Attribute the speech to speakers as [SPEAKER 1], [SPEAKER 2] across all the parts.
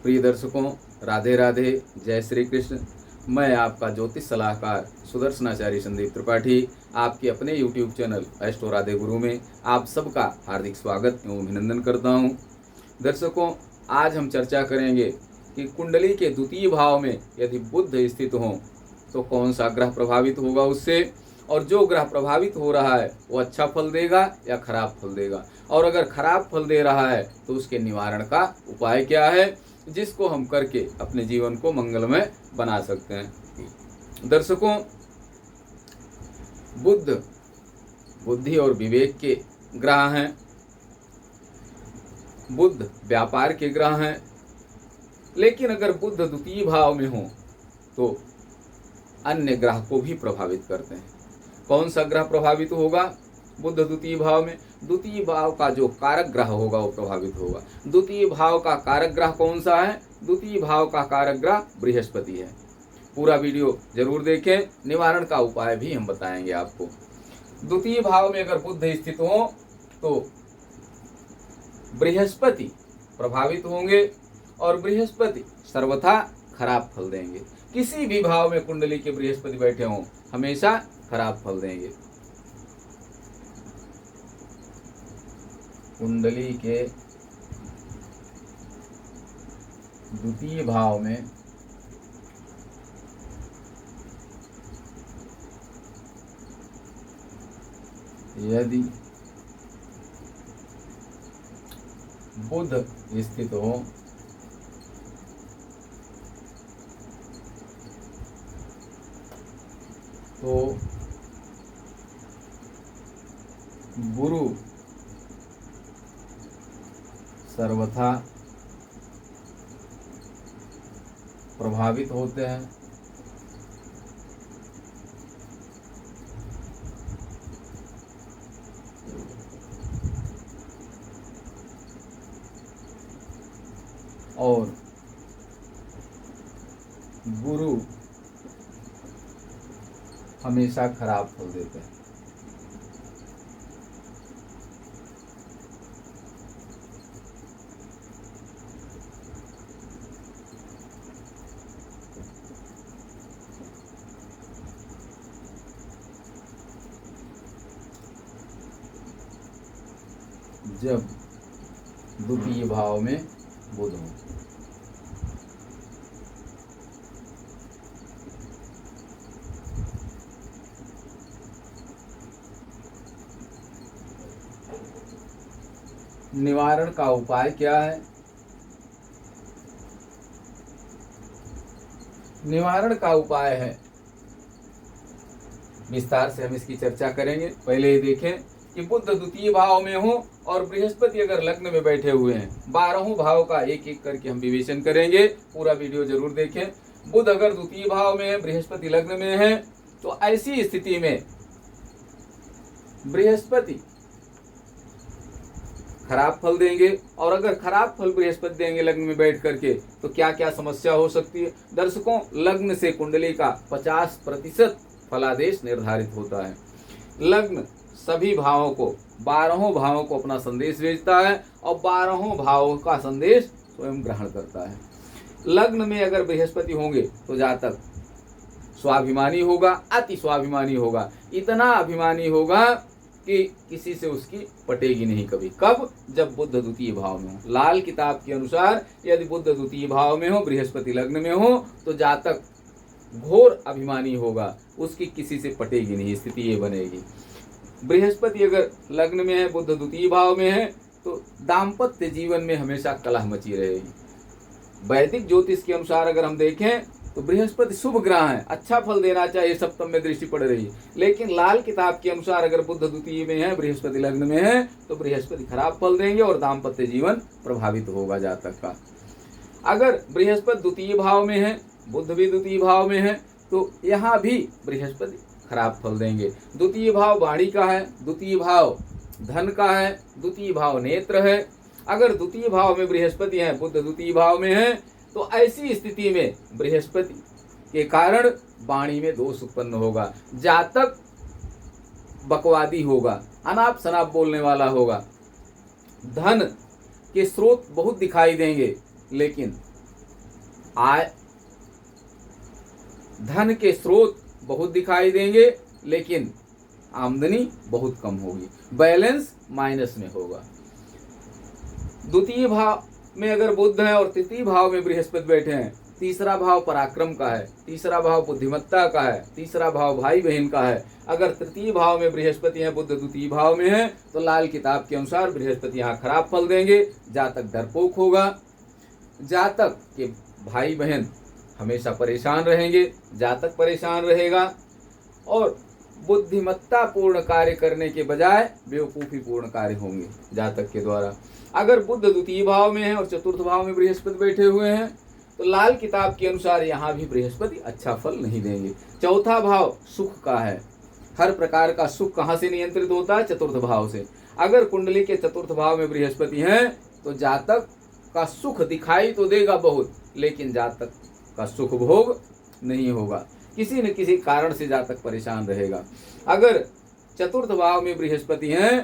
[SPEAKER 1] प्रिय दर्शकों, राधे राधे, जय श्री कृष्ण। मैं आपका ज्योतिष सलाहकार सुदर्शनाचार्य संदीप त्रिपाठी आपके अपने YouTube चैनल एस्ट्रो राधे गुरु में आप सबका हार्दिक स्वागत एवं अभिनंदन करता हूं। दर्शकों, आज हम चर्चा करेंगे कि कुंडली के द्वितीय भाव में यदि बुध स्थित हो तो कौन सा ग्रह प्रभावित होगा उससे, और जो ग्रह प्रभावित हो रहा है वो अच्छा फल देगा या खराब फल देगा, और अगर खराब फल दे रहा है तो उसके निवारण का उपाय क्या है, जिसको हम करके अपने जीवन को मंगलमय बना सकते हैं। दर्शकों, बुध बुद्धि और विवेक के ग्रह हैं। बुध व्यापार के ग्रह हैं, लेकिन अगर बुध द्वितीय भाव में हो तो अन्य ग्रह को भी प्रभावित करते हैं। कौन सा ग्रह प्रभावित होगा बुध द्वितीय भाव में? द्वितीय भाव का जो कारक ग्रह होगा वो प्रभावित होगा। द्वितीय भाव का कारक ग्रह कौन सा है? द्वितीय भाव का कारक ग्रह बृहस्पति है। पूरा वीडियो जरूर देखें, निवारण का उपाय भी हम बताएंगे आपको। द्वितीय भाव में अगर बुध स्थित हो तो बृहस्पति प्रभावित होंगे, और बृहस्पति सर्वथा खराब फल देंगे। किसी भी भाव में कुंडली के बृहस्पति बैठे हों हमेशा खराब फल देंगे। कुंडली के द्वितीय भाव में यदि बुध स्थित हो तो गुरु सर्वथा प्रभावित होते हैं। और गुरु हमेशा खराब फल देते हैं। जब द्वितीय भाव में बुध हो, निवारण का उपाय क्या है? निवारण का उपाय है, विस्तार से हम इसकी चर्चा करेंगे। पहले ये देखें कि बुध द्वितीय भाव में हो और बृहस्पति अगर लग्न में बैठे हुए हैं। 12 भाव का एक एक करके हम विवेचन करेंगे, पूरा वीडियो जरूर देखें। बुध अगर द्वितीय भाव में है, बृहस्पति लग्न में है, तो ऐसी स्थिति में बृहस्पति खराब फल देंगे। और अगर खराब फल बृहस्पति देंगे लग्न में बैठ करके, तो क्या क्या समस्या हो सकती है? दर्शकों, लग्न से कुंडली का 50% फलादेश निर्धारित होता है। लग्न सभी भावों को, 12 भावों को अपना संदेश भेजता है, और 12 भावों का संदेश स्वयं ग्रहण करता है। लग्न में अगर बृहस्पति होंगे तो जातक स्वाभिमानी होगा, अति स्वाभिमानी होगा, इतना अभिमानी होगा कि किसी से उसकी पटेगी नहीं कभी। कब? जब बुध द्वितीय भाव में हो। लाल किताब के अनुसार यदि बुध द्वितीय भाव में हो, बृहस्पति लग्न में हो, तो जातक घोर अभिमानी होगा, उसकी किसी से पटेगी नहीं, स्थिति ये बनेगी। बृहस्पति अगर लग्न में है, बुध द्वितीय भाव में है, तो दाम्पत्य जीवन में हमेशा कलह मची रहेगी। वैदिक ज्योतिष के अनुसार अगर हम देखें तो बृहस्पति शुभ ग्रह है, अच्छा फल देना चाहिए, सप्तम में दृष्टि पड़ रही है। लेकिन लाल किताब के अनुसार अगर बुध द्वितीय में है, बृहस्पति लग्न में है, तो बृहस्पति खराब फल देंगे और दाम्पत्य जीवन प्रभावित होगा जातक का। अगर बृहस्पति द्वितीय भाव में है, बुध भी द्वितीय भाव में है, तो यहाँ भी बृहस्पति खराब फल देंगे। द्वितीय भाव वाणी का है, द्वितीय भाव धन का है, द्वितीय भाव नेत्र है। अगर द्वितीय भाव में बृहस्पति है, बुध द्वितीय भाव में है, तो ऐसी स्थिति में बृहस्पति के कारण वाणी में दोष उत्पन्न होगा। जातक बकवादी होगा, अनाप शनाप बोलने वाला होगा, धन के स्रोत बहुत दिखाई देंगे, लेकिन आय धन के स्रोत बहुत दिखाई देंगे, लेकिन आमदनी बहुत कम होगी, बैलेंस माइनस में होगा। द्वितीय भाव में अगर बुध है और तृतीय भाव में बृहस्पति बैठे हैं, तीसरा भाव पराक्रम का है, तीसरा भाव बुद्धिमत्ता का है, तीसरा भाव भाई बहन का है। अगर तृतीय भाव में बृहस्पति है, बुध द्वितीय भाव में है, तो लाल किताब के अनुसार बृहस्पति यहाँ खराब फल देंगे। जातक डरपोक होगा, जातक के भाई बहन हमेशा परेशान रहेंगे, जातक परेशान रहेगा और बुद्धिमत्ता पूर्ण कार्य करने के बजाय बेवकूफी पूर्ण कार्य होंगे जातक के द्वारा। अगर बुध द्वितीय भाव में है और चतुर्थ भाव में बृहस्पति बैठे हुए हैं, तो लाल किताब के अनुसार यहाँ भी बृहस्पति अच्छा फल नहीं देंगे। चौथा भाव सुख का है, हर प्रकार का सुख कहाँ से नियंत्रित होता है? चतुर्थ भाव से। अगर कुंडली के चतुर्थ भाव में बृहस्पति है, तो जातक का सुख दिखाई तो देगा बहुत, लेकिन जातक का सुख भोग नहीं होगा, किसी न किसी कारण से जातक परेशान रहेगा। अगर चतुर्थ भाव में बृहस्पति है,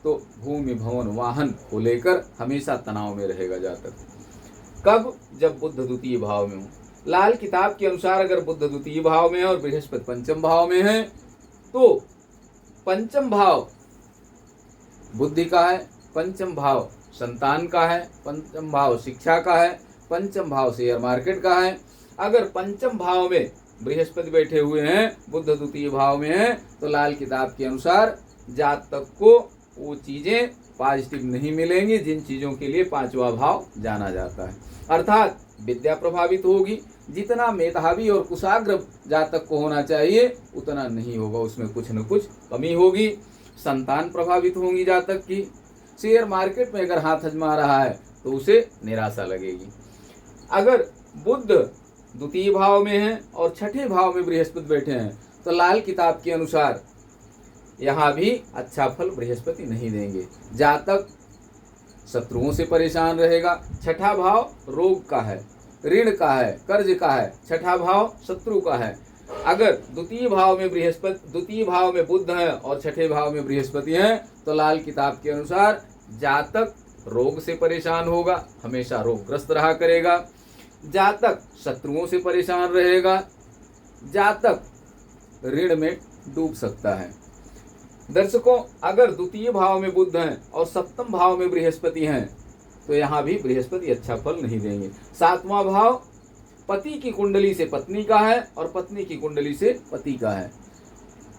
[SPEAKER 1] तो भूमि भवन वाहन को लेकर हमेशा तनाव में रहेगा जातक। कब? जब बुध द्वितीय भाव में हो। लाल किताब के अनुसार अगर बुध द्वितीय भाव में है और बृहस्पति पंचम भाव में है, तो पंचम भाव बुद्धि का है, पंचम भाव संतान का है, पंचम भाव शिक्षा का है, पंचम भाव शेयर मार्केट का है। अगर पंचम भाव में बृहस्पति बैठे हुए हैं, बुध द्वितीय भाव में है, तो लाल किताब के अनुसार जातक को वो चीजें पॉजिटिव नहीं मिलेंगी जिन चीजों के लिए पांचवा भाव जाना जाता है। अर्थात विद्या प्रभावित होगी, जितना मेधावी और कुशाग्र जातक को होना चाहिए उतना नहीं होगा, उसमें कुछ न कुछ कमी होगी। संतान प्रभावित होंगी जातक की। शेयर मार्केट में अगर हाथ आजमा रहा है तो उसे निराशा लगेगी। अगर बुध द्वितीय भाव में है और छठे भाव में बृहस्पति बैठे हैं, तो लाल किताब के अनुसार यहाँ भी अच्छा फल बृहस्पति नहीं देंगे। जातक शत्रुओं से परेशान रहेगा। छठा भाव रोग का है, ऋण का है, कर्ज का है, छठा भाव शत्रु का है। अगर द्वितीय भाव में बुध है और छठे भाव में बृहस्पति है, तो लाल किताब के अनुसार जातक रोग से परेशान होगा, हमेशा रोगग्रस्त रहा करेगा। जातक शत्रुओं से परेशान रहेगा, जातक ऋण में डूब सकता है। दर्शकों, अगर द्वितीय भाव में बुध हैं और सप्तम भाव में बृहस्पति हैं, तो यहाँ भी बृहस्पति अच्छा फल नहीं देंगे। सातवां भाव पति की कुंडली से पत्नी का है और पत्नी की कुंडली से पति का है।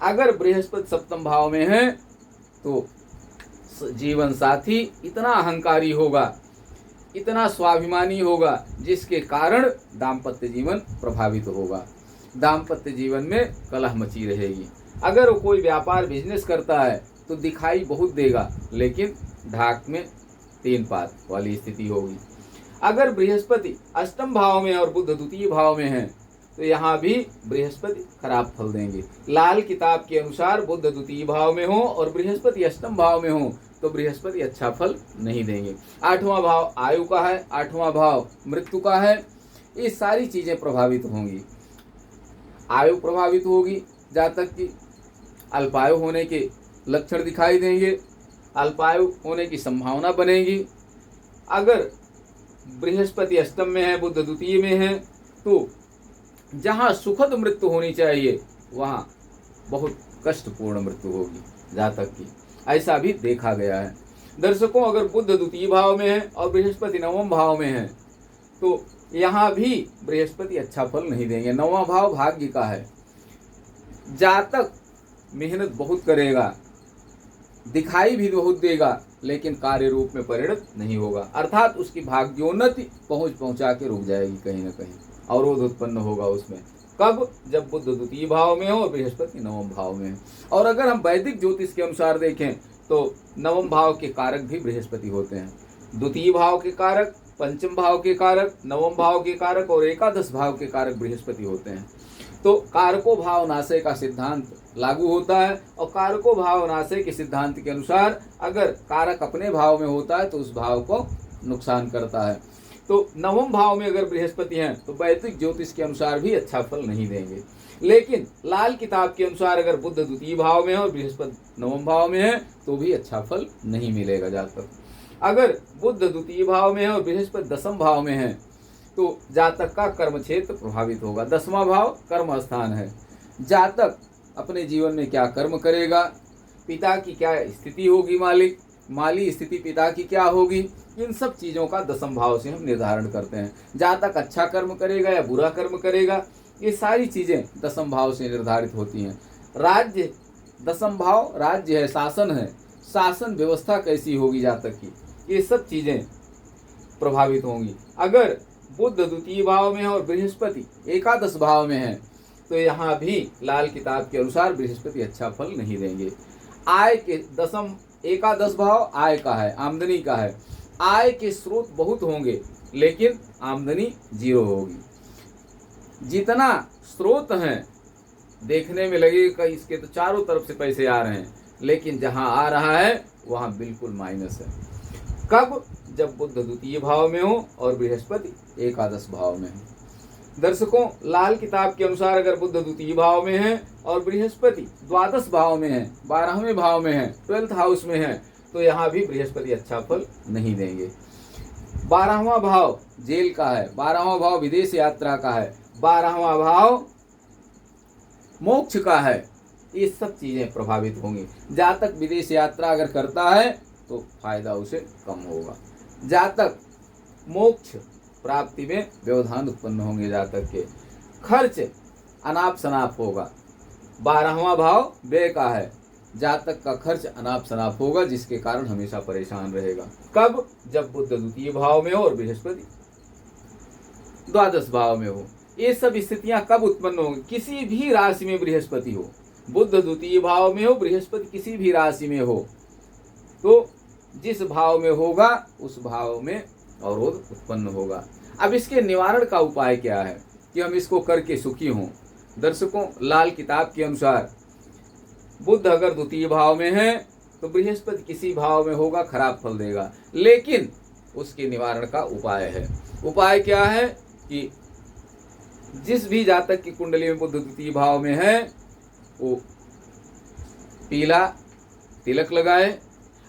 [SPEAKER 1] अगर बृहस्पति सप्तम भाव में है, तो जीवन साथी इतना अहंकारी होगा, इतना स्वाभिमानी होगा, जिसके कारण दाम्पत्य जीवन प्रभावित होगा, दाम्पत्य जीवन में कलह मची रहेगी। अगर वो कोई व्यापार बिजनेस करता है तो दिखाई बहुत देगा, लेकिन ढाक में 3 पात वाली स्थिति होगी। अगर बृहस्पति अष्टम भाव में और बुध द्वितीय भाव में है, तो यहाँ भी बृहस्पति खराब फल देंगे। लाल किताब के अनुसार बुध द्वितीय भाव में हो और बृहस्पति अष्टम भाव में हो, तो बृहस्पति अच्छा फल नहीं देंगे। 8वां भाव आयु का है, 8वां भाव मृत्यु का है। ये सारी चीजें प्रभावित होंगी। आयु प्रभावित होगी जातक की, अल्पायु होने के लक्षण दिखाई देंगे, अल्पायु होने की संभावना बनेगी। अगर बृहस्पति अष्टम में है, बुध द्वितीय में है, तो जहाँ सुखद मृत्यु होनी चाहिए वहाँ बहुत कष्टपूर्ण मृत्यु होगी जातक की, ऐसा भी देखा गया है। दर्शकों, अगर बुध द्वितीय भाव में है और बृहस्पति नवम भाव में है, तो यहाँ भी बृहस्पति अच्छा फल नहीं देंगे। 9वां भाव भाग्य का है। जातक मेहनत बहुत करेगा, दिखाई भी बहुत देगा, लेकिन कार्य रूप में परिणत नहीं होगा, अर्थात उसकी भाग्योन्नति पहुंचा के रुक जाएगी कहीं न कहीं, अवरोध उत्पन्न होगा उसमें। कब? जब बुध द्वितीय भाव में हो और बृहस्पति नवम भाव में है। और अगर हम वैदिक ज्योतिष के अनुसार देखें, तो नवम भाव के कारक भी बृहस्पति होते हैं। द्वितीय भाव के कारक, पंचम भाव के कारक, नवम भाव के कारक और एकादश भाव के कारक बृहस्पति होते हैं। तो कारको भाव नाशय का सिद्धांत लागू होता है, और कारको भाव नाशय के सिद्धांत के अनुसार अगर कारक अपने भाव में होता है तो उस भाव को नुकसान करता है। तो नवम भाव में अगर बृहस्पति हैं, तो वैदिक ज्योतिष के अनुसार भी अच्छा फल नहीं देंगे। लेकिन लाल किताब के अनुसार अगर बुध द्वितीय भाव में है और बृहस्पति नवम भाव में है, तो भी अच्छा फल नहीं मिलेगा जातक। अगर बुध द्वितीय भाव में है और बृहस्पति दसम भाव में है, तो तो जातक का कर्म क्षेत्र प्रभावित होगा। 10वां भाव कर्म स्थान है। जातक अपने जीवन में क्या कर्म करेगा, पिता की क्या स्थिति होगी, माली स्थिति पिता की क्या होगी, इन सब चीज़ों का 10वां भाव से हम निर्धारण करते हैं। जातक अच्छा कर्म करेगा या बुरा कर्म करेगा, ये सारी चीज़ें 10वां भाव से निर्धारित होती हैं। राज्य 10वां भाव राज्य है, शासन है, शासन व्यवस्था कैसी होगी जातक की, ये सब चीज़ें प्रभावित होंगी। अगर बुध द्वितीय भाव में है और बृहस्पति एकादश भाव में है तो यहाँ भी लाल किताब के अनुसार बृहस्पति अच्छा फल नहीं देंगे। आय के एकादश भाव आय का है, आमदनी का है। आय के स्रोत बहुत होंगे लेकिन आमदनी 0 होगी। जितना स्रोत हैं देखने में लगेगा इसके तो चारों तरफ से पैसे आ रहे हैं, लेकिन जहां आ रहा है वहां बिल्कुल माइनस है। कब? जब बुध द्वितीय भाव में हो और बृहस्पति एकादश भाव में है। दर्शकों, लाल किताब के अनुसार अगर बुध द्वितीय भाव में है और बृहस्पति द्वादश भाव में है, 12वें भाव में है, 12th हाउस में है, तो यहाँ भी बृहस्पति अच्छा फल नहीं देंगे। 12वां भाव जेल का है, 12वां भाव विदेश यात्रा का है, 12वां भाव मोक्ष का है, ये सब चीजें प्रभावित होंगी। जातक विदेश यात्रा अगर करता है तो फायदा उसे कम होगा। जातक मोक्ष प्राप्ति में व्यवधान उत्पन्न होंगे। जातक के खर्च अनाप शनाप होगा। 12वां भाव व्यय का है, जातक का खर्च अनाप शनाप होगा जिसके कारण हमेशा परेशान रहेगा। कब? जब बुध द्वितीय भाव में हो और बृहस्पति द्वादश भाव में हो। ये सब स्थितियां कब उत्पन्न होंगी? किसी भी राशि में बृहस्पति हो, बुध द्वितीय भाव में हो, बृहस्पति किसी भी राशि में हो, तो जिस भाव में होगा उस भाव में अवरोध उत्पन्न होगा। अब इसके निवारण का उपाय क्या है कि हम इसको करके सुखी हों? दर्शकों, लाल किताब के अनुसार बुध अगर द्वितीय भाव में है तो बृहस्पति किसी भाव में होगा, खराब फल देगा, लेकिन उसके निवारण का उपाय है। उपाय क्या है कि जिस भी जातक की कुंडली में बुध द्वितीय भाव में है वो पीला तिलक लगाए।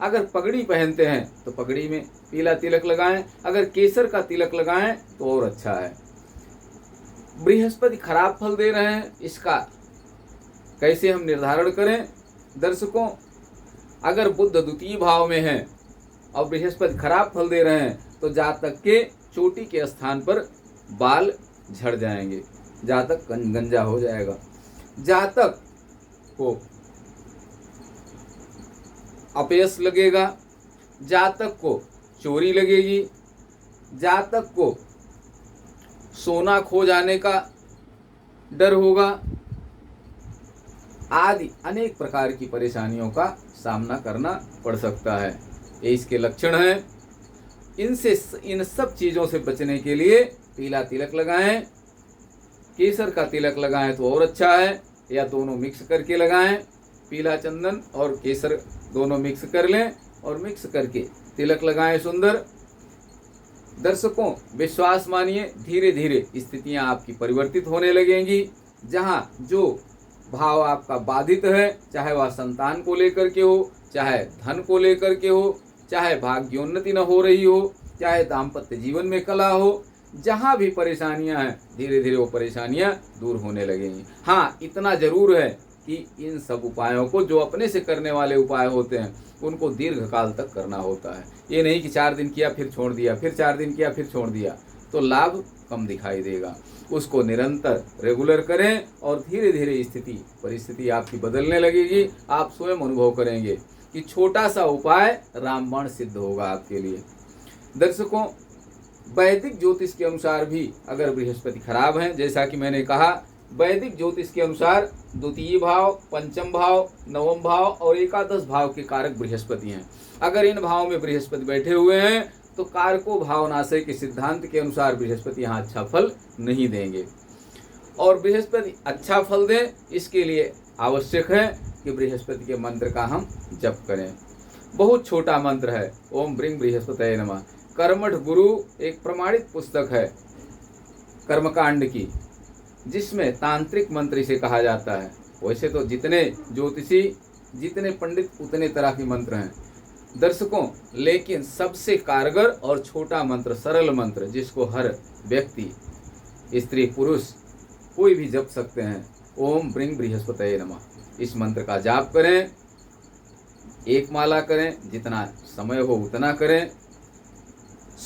[SPEAKER 1] अगर पगड़ी पहनते हैं तो पगड़ी में पीला तिलक लगाएं, अगर केसर का तिलक लगाएं तो और अच्छा है। बृहस्पति खराब फल दे रहे हैं, इसका कैसे हम निर्धारण करें? दर्शकों, अगर बुध द्वितीय भाव में है और बृहस्पति खराब फल दे रहे हैं तो जातक के चोटी के स्थान पर बाल झड़ जाएंगे, जातक गंजा हो जाएगा, जातक को अपयश लगेगा, जातक को चोरी लगेगी, जातक को सोना खो जाने का डर होगा, आदि अनेक प्रकार की परेशानियों का सामना करना पड़ सकता है। ये इसके लक्षण हैं। इन सब चीज़ों से बचने के लिए पीला तिलक लगाएं, केसर का तिलक लगाएं तो और अच्छा है, या दोनों मिक्स करके लगाएं, पीला चंदन और केसर दोनों मिक्स कर लें और मिक्स करके तिलक लगाएं सुंदर। दर्शकों, विश्वास मानिए, धीरे धीरे स्थितियां आपकी परिवर्तित होने लगेंगी। जहां जो भाव आपका बाधित है, चाहे वह संतान को लेकर के हो, चाहे धन को लेकर के हो, चाहे भाग्योन्नति न हो रही हो, चाहे दाम्पत्य जीवन में कला हो, जहाँ भी परेशानियां हैं धीरे धीरे वो परेशानियां दूर होने लगेंगी। हाँ, इतना जरूर है कि इन सब उपायों को, जो अपने से करने वाले उपाय होते हैं, उनको दीर्घ काल तक करना होता है। ये नहीं कि 4 दिन किया फिर छोड़ दिया, फिर 4 दिन किया फिर छोड़ दिया, तो लाभ कम दिखाई देगा। उसको निरंतर रेगुलर करें और धीरे धीरे परिस्थिति आपकी बदलने लगेगी। आप स्वयं अनुभव करेंगे कि छोटा सा उपाय रामबाण सिद्ध होगा आपके लिए। दर्शकों, वैदिक ज्योतिष के अनुसार भी अगर बृहस्पति खराब है, जैसा कि मैंने कहा, वैदिक ज्योतिष के अनुसार द्वितीय भाव, पंचम भाव, नवम भाव और एकादश भाव के कारक बृहस्पति हैं। अगर इन भाव में बृहस्पति बैठे हुए हैं तो कारको भावनाशय के सिद्धांत के अनुसार बृहस्पति यहाँ अच्छा फल नहीं देंगे। और बृहस्पति अच्छा फल दें, इसके लिए आवश्यक है कि बृहस्पति के मंत्र का हम जप करें। बहुत छोटा मंत्र है, ओम ब्रिंग बृहस्पतये नमः। कर्मठ गुरु एक प्रमाणित पुस्तक है कर्मकांड की, जिसमें तांत्रिक मंत्र इसे कहा जाता है। वैसे तो जितने ज्योतिषी, जितने पंडित, उतने तरह के मंत्र हैं, दर्शकों, लेकिन सबसे कारगर और छोटा मंत्र, सरल मंत्र, जिसको हर व्यक्ति, स्त्री पुरुष कोई भी जप सकते हैं, ओम ब्रिंग बृहस्पतये नमः। इस मंत्र का जाप करें, एक माला करें, जितना समय हो उतना करें।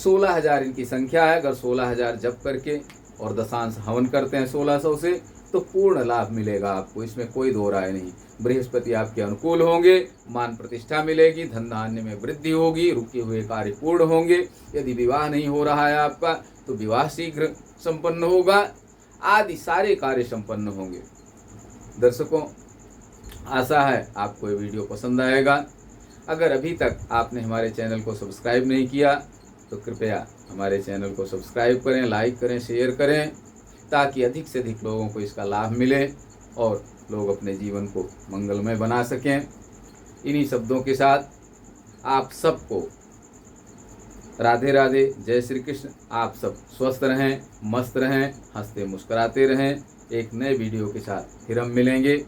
[SPEAKER 1] 16,000 इनकी संख्या है। अगर 16,000 जप करके और दशांश हवन करते हैं 1600 से, तो पूर्ण लाभ मिलेगा आपको, इसमें कोई दो राय नहीं। बृहस्पति आपके अनुकूल होंगे, मान प्रतिष्ठा मिलेगी, धन धान्य में वृद्धि होगी, रुके हुए कार्य पूर्ण होंगे। यदि विवाह नहीं हो रहा है आपका, तो विवाह शीघ्र संपन्न होगा, आदि सारे कार्य संपन्न होंगे। दर्शकों, आशा है आपको ये वीडियो पसंद आएगा। अगर अभी तक आपने हमारे चैनल को सब्सक्राइब नहीं किया, तो कृपया हमारे चैनल को सब्सक्राइब करें, लाइक करें, शेयर करें, ताकि अधिक से अधिक लोगों को इसका लाभ मिले और लोग अपने जीवन को मंगलमय बना सकें। इन्हीं शब्दों के साथ आप सबको राधे राधे, जय श्री कृष्ण। आप सब स्वस्थ रहें, मस्त रहें, हंसते मुस्कुराते रहें। एक नए वीडियो के साथ फिर हम मिलेंगे।